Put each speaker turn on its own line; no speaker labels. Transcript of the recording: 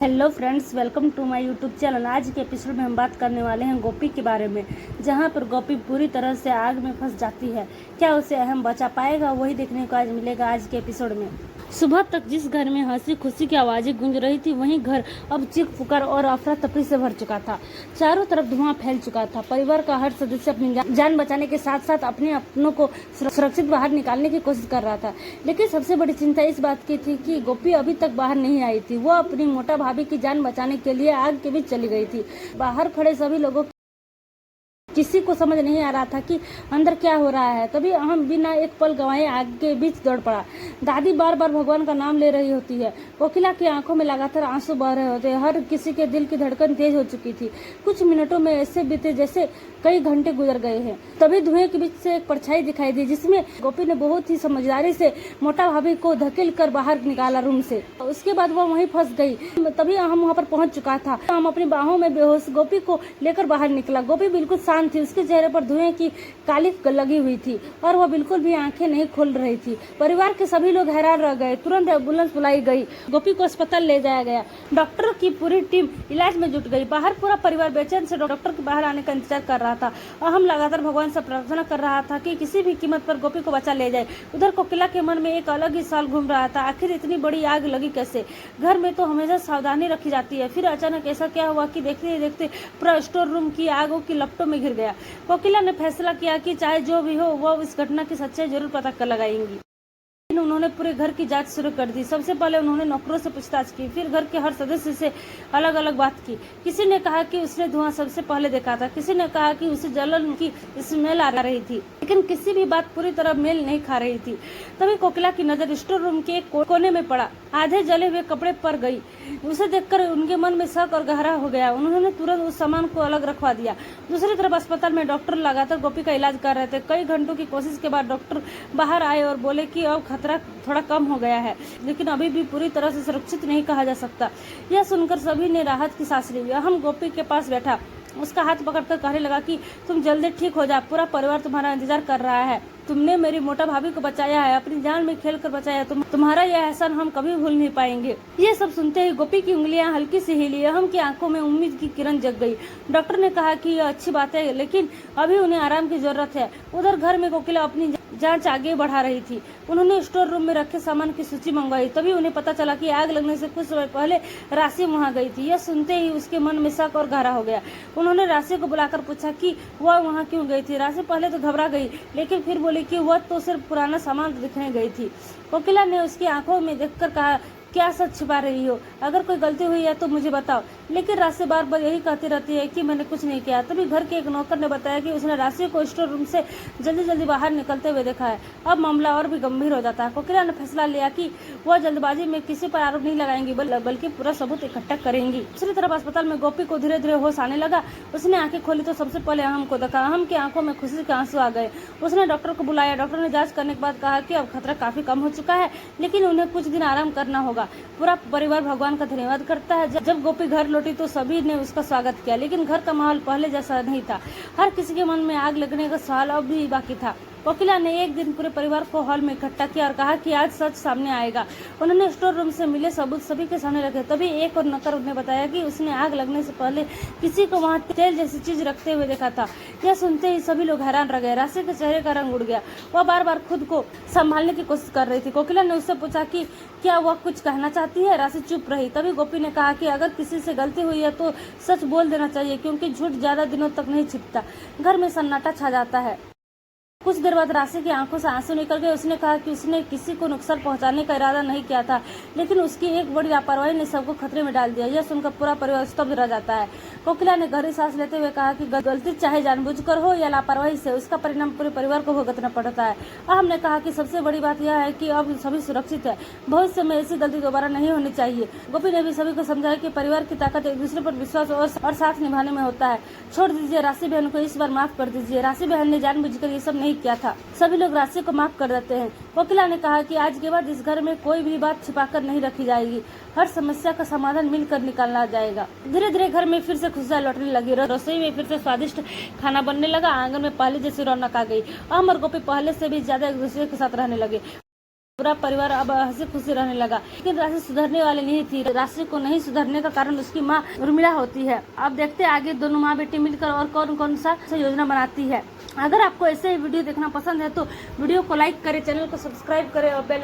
Hello friends, welcome to my YouTube channel. आज के episode में हम बात करने वाले हैं गोपी के बारे में, जहां पर गोपी पूरी तरह से आग में फंस जाती है। क्या उसे अहम बचा पाएगा, वही देखने को आज मिलेगा आज के एपिसोड में। सुबह तक जिस घर में हंसी खुशी की आवाजें गूंज रही थी, वहीं घर अब चीख पुकार और अफरा तफरी से भर चुका था। चारों तरफ धुआं फैल चुका था। परिवार का हर सदस्य अपनी जान बचाने के साथ साथ अपने अपनों को सुरक्षित बाहर निकालने की कोशिश कर रहा था। लेकिन सबसे बड़ी चिंता इस बात की थी कि गोपी अभी तक बाहर नहीं आई थी। वो अपनी मोटा भाभी की जान बचाने के लिए आग के बीच चली गई थी। बाहर खड़े सभी लोगों किसी को समझ नहीं आ रहा था कि अंदर क्या हो रहा है। तभी हम बिना एक पल गंवाए आग के बीच दौड़ पड़ा। दादी बार बार भगवान का नाम ले रही होती है। कोकिला की आंखों में लगातार आंसू बह रहे होते। हर किसी के दिल की धड़कन तेज हो चुकी थी। कुछ मिनटों में ऐसे बीते जैसे कई घंटे गुजर गए हैं। तभी धुएं के बीच से एक परछाई दिखाई दी, जिसमें गोपी ने बहुत ही समझदारी से मोटा भाभी को धकेल कर बाहर निकाला रूम से। उसके बाद वह वहीं फंस गई। तभी हम वहां पर पहुंच चुका था। हम अपनी बाहों में बेहोश गोपी को लेकर बाहर निकला। गोपी बिल्कुल शांत थी। उसके चेहरे पर धुएं की काली लगी हुई थी और वह बिल्कुल भी आंखें नहीं खोल रही थी। परिवार के सभी लोग हैरान रह गए। तुरंत एम्बुलेंस बुलाई गई। गोपी को अस्पताल ले जाया गया। डॉक्टर की पूरी टीम इलाज में जुट गई। बाहर पूरा परिवार बेचैन से डॉक्टर के बाहर आने का इंतजार कर रहा था और हम लगातार भगवान से प्रार्थना कर रहा था कि किसी भी कीमत पर गोपी को बचा ले जाए। उधर कोकिला के मन में एक अलग ही सवाल घूम रहा था, आखिर इतनी बड़ी आग लगी कैसे? घर में तो हमेशा सावधानी रखी जाती है, फिर अचानक ऐसा क्या हुआ कि देखते ही देखते पूरा स्टोर रूम की आगों की लपटों में घिर गया। कोकिला ने फैसला किया कि चाहे जो भी हो, वह इस घटना की सच्चाई जरूर पता कर लगाएंगी। उन्होंने पूरे घर की जांच शुरू कर दी। सबसे पहले उन्होंने नौकरों से पूछताछ की, फिर घर के हर सदस्य से अलग अलग बात की। किसी ने कहा कि उसने धुआं सबसे पहले देखा था, किसी ने कहा कि उसे जलन की स्मेल आ रही थी, लेकिन किसी भी बात पूरी तरह मेल नहीं खा रही थी। तभी कोकिला की नजर स्टोर रूम के एक कोने में पड़ा। आधे जले हुए कपड़े पर गई। उसे देखकर उनके मन में शक और गहरा हो गया। उन्होंने तुरंत उस सामान को अलग रखवा दिया। दूसरी तरफ अस्पताल में डॉक्टर लगातार गोपी का इलाज कर रहे थे। कई घंटों की कोशिश के बाद डॉक्टर बाहर आए और बोले कि अब खतरा थोड़ा कम हो गया है, लेकिन अभी भी पूरी तरह से सुरक्षित नहीं कहा जा सकता। यह सुनकर सभी ने राहत की सांस ली। हम गोपी के पास बैठा, उसका हाथ पकड़कर कहने लगा कि तुम जल्दी ठीक हो जा, पूरा परिवार तुम्हारा इंतजार कर रहा है। तुमने मेरी मोटा भाभी को बचाया है, अपनी जान में खेल कर बचाया। तुम्हारा यह एहसान हम कभी भूल नहीं पाएंगे। ये सब सुनते ही गोपी की उंगलियां हल्की से हिली। हम की आंखों में उम्मीद की किरण जग गई। डॉक्टर ने कहा कि यह अच्छी बात है, लेकिन अभी उन्हें आराम की जरूरत है। उधर घर में कोकिला अपनी जांच आगे बढ़ा रही थी। उन्होंने स्टोर रूम में रखे सामान की सूची मंगवाई। तभी उन्हें पता चला कि आग लगने से कुछ समय पहले राशि वहां गई थी। यह सुनते ही उसके मन में शक और गहरा हो गया। उन्होंने राशि को बुलाकर पूछा कि वह वहां क्यों गई थी। राशि पहले तो घबरा गई, लेकिन फिर बोली कि वह तो सिर्फ पुराना सामान दिखने गई थी। कोकिला ने उसकी आंखों में देखकर कहा, क्या सच छिपा रही हो? अगर कोई गलती हुई है तो मुझे बताओ। लेकिन राशि बार बार यही कहती रहती है कि मैंने कुछ नहीं किया। तभी घर के एक नौकर ने बताया कि उसने राशि को स्टोर रूम से जल्दी जल्दी बाहर निकलते हुए देखा है। अब मामला और भी गंभीर हो जाता है। कोकिला ने फैसला लिया कि वह जल्दबाजी में किसी पर आरोप नहीं लगाएंगी, बल्कि पूरा सबूत इकट्ठा करेंगी। दूसरी तरफ अस्पताल में गोपी को धीरे धीरे होश आने लगा। उसने आंखें खोली तो सबसे पहले अहम को देखा। अहम की आंखों में खुशी के आंसू आ गए। उसने डॉक्टर को बुलाया। डॉक्टर ने जांच करने के बाद कहा कि अब खतरा काफी कम हो चुका है, लेकिन उन्हें कुछ दिन आराम करना होगा। पूरा परिवार भगवान का धन्यवाद करता है। जब गोपी घर लौटी तो सभी ने उसका स्वागत किया, लेकिन घर का माहौल पहले जैसा नहीं था। हर किसी के मन में आग लगने का सवाल अब भी बाकी था। कोकिला ने एक दिन पूरे परिवार को हॉल में इकट्ठा किया और कहा कि आज सच सामने आएगा। उन्होंने स्टोर रूम से मिले सबूत सभी के सामने रखे। तभी एक और नौकर ने बताया कि उसने आग लगने से पहले किसी को वहां तेल जैसी चीज रखते हुए देखा था। यह सुनते ही सभी लोग हैरान रह गए। राशि के चेहरे का रंग उड़ गया। वह बार बार खुद को संभालने की कोशिश कर रही थी। कोकिला ने उससे पूछा कि क्या वह कुछ कहना चाहती है। राशि चुप रही। तभी गोपी ने कहा कि अगर किसी से गलती हुई है तो सच बोल देना चाहिए, क्योंकि झूठ ज्यादा दिनों तक नहीं छिपता। घर में सन्नाटा छा जाता है। कुछ देर बाद राशि की आंखों से आंसू निकल गए। उसने कहा कि उसने किसी को नुकसान पहुंचाने का इरादा नहीं किया था, लेकिन उसकी एक बड़ी लापरवाही ने सबको खतरे में डाल दिया। यह सुनकर पूरा परिवार स्तब्ध रह जाता है। कोकिला ने गहरी सांस लेते हुए कहा कि गलती चाहे जानबूझकर हो या लापरवाही से, उसका परिणाम पूरे परिवार को भुगतना पड़ता है। हमने कहा कि सबसे बड़ी बात यह है कि अब सभी सुरक्षित है। भविष्य में ऐसी गलती दोबारा नहीं होनी चाहिए। गोपी ने भी सभी को समझाया कि परिवार की ताकत एक दूसरे पर विश्वास और साथ निभाने में होता है। छोड़ दीजिए, राशि बहन को इस बार माफ कर दीजिए। राशि बहन ने जानबूझकर ये सब नहीं किया था। सभी लोग राशि को माफ कर देते हैं। कोकिला ने कहा कि आज के बाद इस घर में कोई भी बात छिपाकर नहीं रखी जाएगी। हर समस्या का समाधान मिलकर निकालना जाएगा। धीरे धीरे घर में फिर से खुशियां लौटने लगी। रसोई में फिर से स्वादिष्ट खाना बनने लगा। आंगन में पहले जैसी रौनक आ गई। अहम और गोपी पहले से भी ज्यादा एक दूसरे के साथ रहने लगे। पूरा परिवार अब हंसी खुशी रहने लगा। लेकिन राशि सुधरने वाली नहीं थी। राशि को नहीं सुधरने का कारण उसकी माँ उर्मिला होती है। अब देखते हैं आगे दोनों माँ बेटी मिलकर और कौन कौन सा योजना बनाती है। अगर आपको ऐसे ही वीडियो देखना पसंद है तो वीडियो को लाइक करें, चैनल को सब्सक्राइब करें और बेल